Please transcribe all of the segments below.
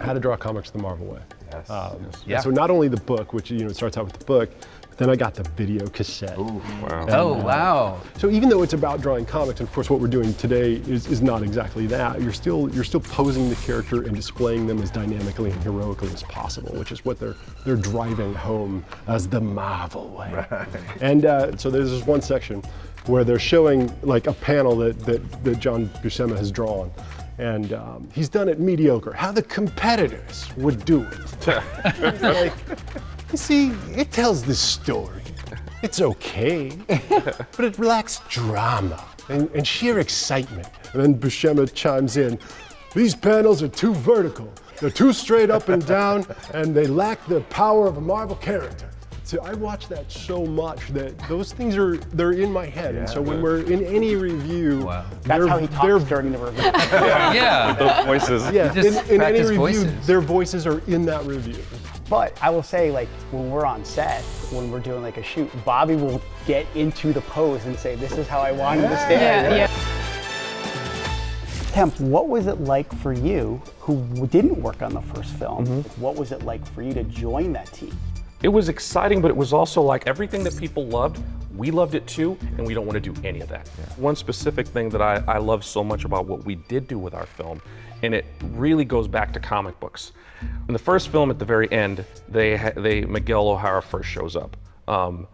how to draw comics the Marvel way. Yes. Yeah. So not only the book, which it starts out with the book, but then I got the video cassette. Ooh, wow. And, Wow. So even though it's about drawing comics, and of course what we're doing today is not exactly that, you're still posing the character and displaying them as dynamically and heroically as possible, which is what they're driving home as the Marvel way. Right. And so there's this one section where they're showing like a panel that John Buscema has drawn. And he's done it mediocre, how the competitors would do it. Like, you see, it tells the story. It's okay, but it lacks drama and sheer excitement. And then Buscema chimes in, these panels are too vertical. They're too straight up and down, and they lack the power of a Marvel character. So I watch that so much that those things they're in my head, and so when we're in any review, that's how he talks during the review. Yeah. Those voices. Yeah, just in any practice review, voices. their voices are in that review. But I will say, like, when we're on set, when we're doing like a shoot, Bobby will get into the pose and say, this is how I want him to stand. Yeah. Kemp, what was it like for you, who didn't work on the first film, what was it like for you to join that team? It was exciting, but it was also like everything that people loved, we loved it too, and we don't want to do any of that. Yeah. One specific thing that I love so much about what we did do with our film, and it really goes back to comic books. In the first film, at the very end, Miguel O'Hara first shows up. And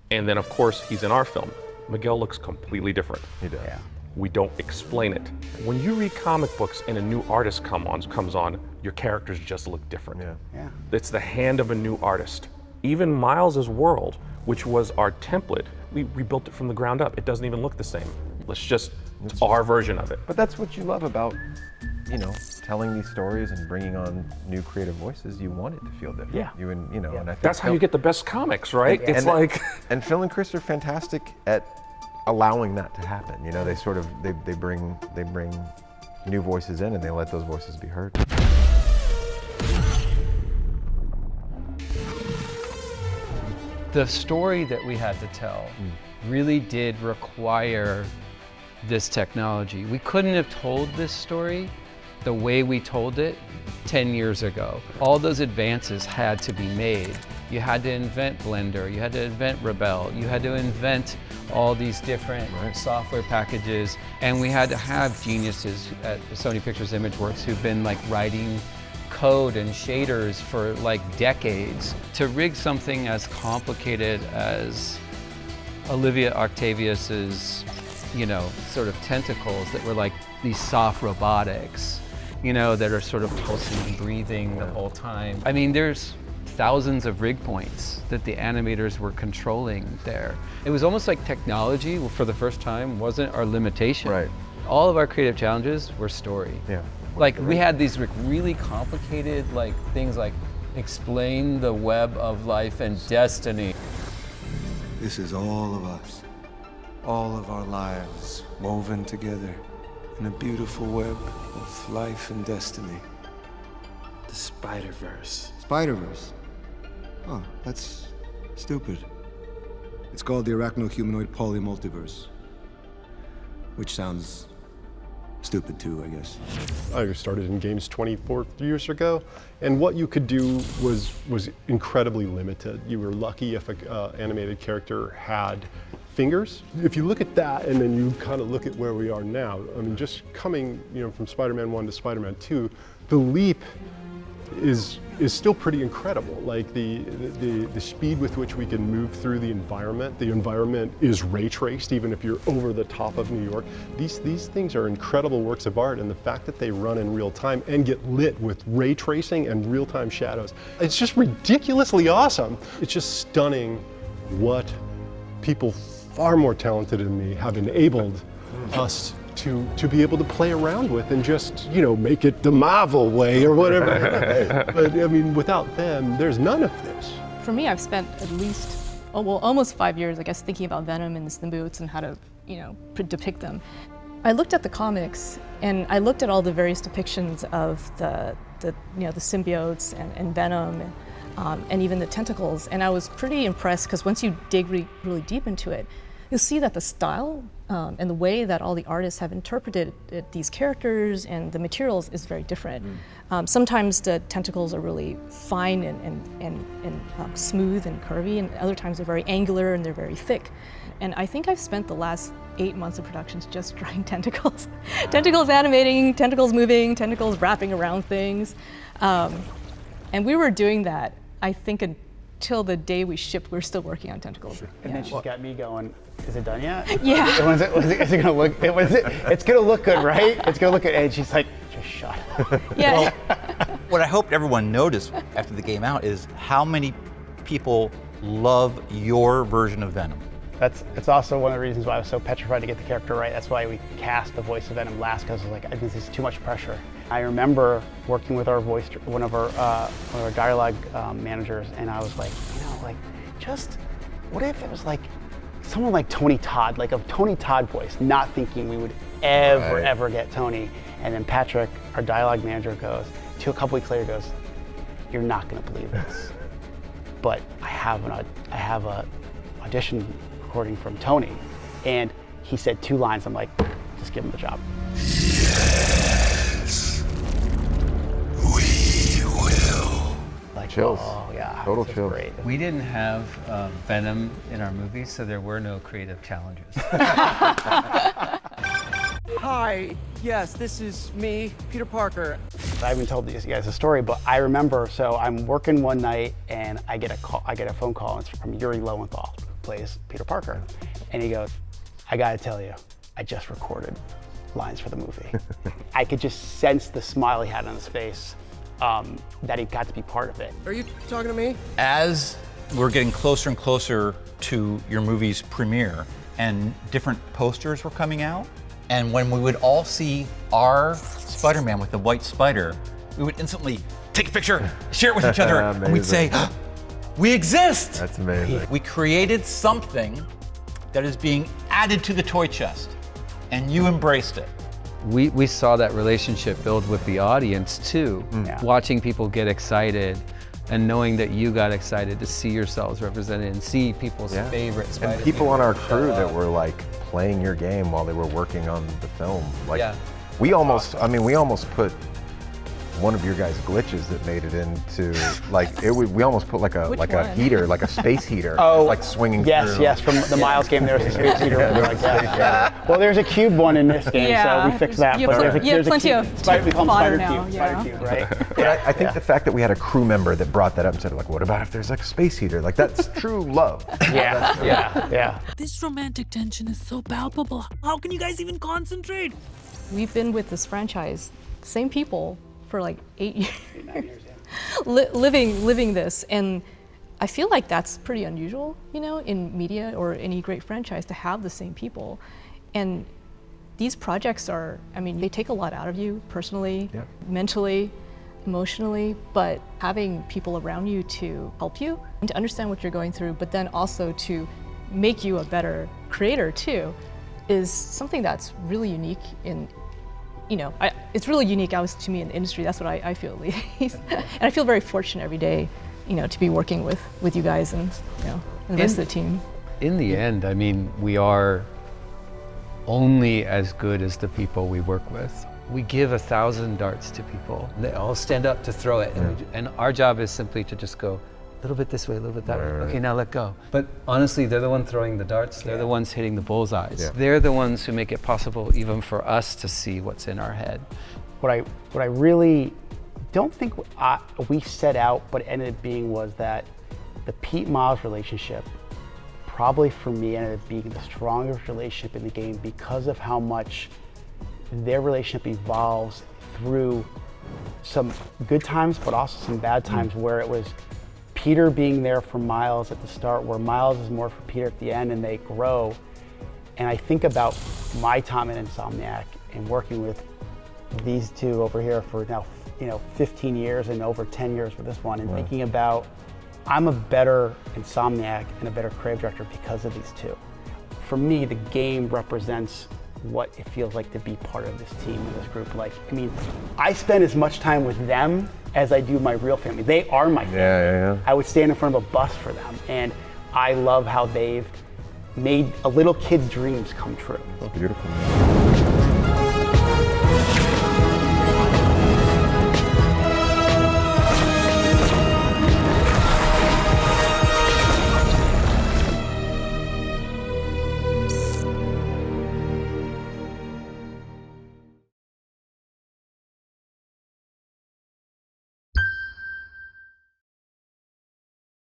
then of course, he's in our film. Miguel looks completely different. He does. Yeah. We don't explain it. When you read comic books and a new artist comes on, your characters just look different. Yeah. It's the hand of a new artist. Even Miles's world, which was our template, we rebuilt it from the ground up. It doesn't even look the same. It's our version of it. But that's what you love about, telling these stories and bringing on new creative voices. You want it to feel different. Yeah. And I think That's how you get the best comics, right? And Phil and Chris are fantastic at allowing that to happen. They bring new voices in and they let those voices be heard. The story that we had to tell really did require this technology. We couldn't have told this story the way we told it 10 years ago. All those advances had to be made. You had to invent Blender, you had to invent Rebel, you had to invent all these different software packages, and we had to have geniuses at Sony Pictures Imageworks who've been like writing code and shaders for like decades to rig something as complicated as Olivia Octavius's, sort of tentacles that were like these soft robotics, that are sort of pulsing and breathing the whole time. I mean, there's thousands of rig points that the animators were controlling there. It was almost like technology, for the first time, wasn't our limitation. Right. All of our creative challenges were story. Yeah. Like we had these really complicated things like explain the web of life and destiny. This is all of us, all of our lives woven together in a beautiful web of life and destiny. The Spider-Verse. Spider-Verse? Oh, that's stupid. It's called the Arachno-Humanoid Polymultiverse, which sounds stupid too, I guess. I started in games 24 years ago, and what you could do was incredibly limited. You were lucky if an animated character had fingers. If you look at that and then you kind of look at where we are now, I mean, just coming from Spider-Man 1 to Spider-Man 2, the leap is still pretty incredible. Like the speed with which we can move through the environment. The environment is ray traced, even if you're over the top of New York. These things are incredible works of art, and the fact that they run in real time and get lit with ray tracing and real time shadows, it's just ridiculously awesome. It's just stunning what people far more talented than me have enabled us to be able to play around with and just, make it the Marvel way or whatever. But I mean, without them, there's none of this. For me, I've spent at least, almost 5 years, I guess, thinking about Venom and the symbiotes and how to, depict them. I looked at the comics and I looked at all the various depictions of the symbiotes and Venom and even the tentacles, and I was pretty impressed because once you dig really deep into it, you'll see that the style and the way that all the artists have interpreted these characters and the materials is very different. Sometimes the tentacles are really fine and smooth and curvy, and other times they're very angular and they're very thick. And I think I've spent the last 8 months of productions just drawing tentacles. Tentacles animating, tentacles moving, tentacles wrapping around things. And we were doing that, I think, until the day we shipped. We were still working on tentacles. And then she's got me going, is it done yet? Yeah. Is it gonna look, it's gonna look good, right? It's gonna look good. And she's like, just shut up. Yeah. What I hope everyone noticed after the game out is how many people love your version of Venom. It's also one of the reasons why I was so petrified to get the character right. That's why we cast the voice of Venom last, because I was like, this is too much pressure. I remember working with one of our dialogue managers, and I was like, just what if it was like someone like Tony Todd, like a Tony Todd voice, not thinking we would ever get Tony. And then Patrick, our dialogue manager, goes a couple weeks later, goes, "You're not going to believe this, but I have a audition recording from Tony," and he said 2 lines. I'm like, just give him the job. Yes, we will. Like, Chills. oh yeah, Total this is chills. great. We didn't have Venom in our movies, so there were no creative challenges. Hi, yes, this is me, Peter Parker. I haven't told you guys the story, but I remember. So I'm working one night, and I get a phone call, and it's from Yuri Lowenthal, who plays Peter Parker, and he goes, "I gotta tell you, I just recorded lines for the movie." I could just sense the smile he had on his face, that he got to be part of it. Are you talking to me? As we're getting closer and closer to your movie's premiere, and different posters were coming out, and when we would all see our Spider-Man with the white spider, we would instantly take a picture, share it with each other, and we'd say, "We exist!" That's amazing. We created something that is being added to the toy chest, and you embraced it. We saw that relationship build with the audience too, Yeah. watching people get excited and knowing that you got excited to see yourselves represented and see people's favorite Spider-Man. And people on our crew that were like playing your game while they were working on the film. Like, we almost put one of your guys' glitches that made it into we almost put like a heater, like a space heater, like swinging through. Yes, from the Miles game, there was a space heater. Like that. Yeah. Well, there's a cube one in this game, so we fixed that. You have plenty of we call them fodder Spider now, Cube, yeah. Spider Cube, right? But I think the fact that we had a crew member that brought that up and said, like, what about if there's like a space heater? Like, that's true love. Yeah. This romantic tension is so palpable. How can you guys even concentrate? We've been with this franchise, same people, for like 8 years. 9 years, living this, and I feel like that's pretty unusual, in media or any great franchise, to have the same people. And these projects they take a lot out of you personally, mentally, emotionally, but having people around you to help you and to understand what you're going through, but then also to make you a better creator too, is something that's really unique it's really unique to me in the industry. That's what I feel, at least. And I feel very fortunate every day, to be working with you guys and, the rest of the team. In the end, we are only as good as the people we work with. We give 1,000 darts to people. They all stand up to throw it. And our job is simply to just go, a little bit this way, a little bit that way. Okay, now let go. But honestly, they're the ones throwing the darts. They're the ones hitting the bullseyes. Yeah. They're the ones who make it possible even for us to see what's in our head. What I really don't think we set out, but ended up being, was that the Pete Miles relationship probably for me ended up being the strongest relationship in the game, because of how much their relationship evolves through some good times, but also some bad times, where it was Peter being there for Miles at the start, where Miles is more for Peter at the end, and they grow. And I think about my time in Insomniac and working with these two over here for now, 15 years and over 10 years with this one, and thinking about, I'm a better Insomniac and a better creative director because of these two. For me, the game represents what it feels like to be part of this team and this group. I spend as much time with them as I do my real family. They are my family. Yeah. I would stand in front of a bus for them, and I love how they've made a little kid's dreams come true. Beautiful.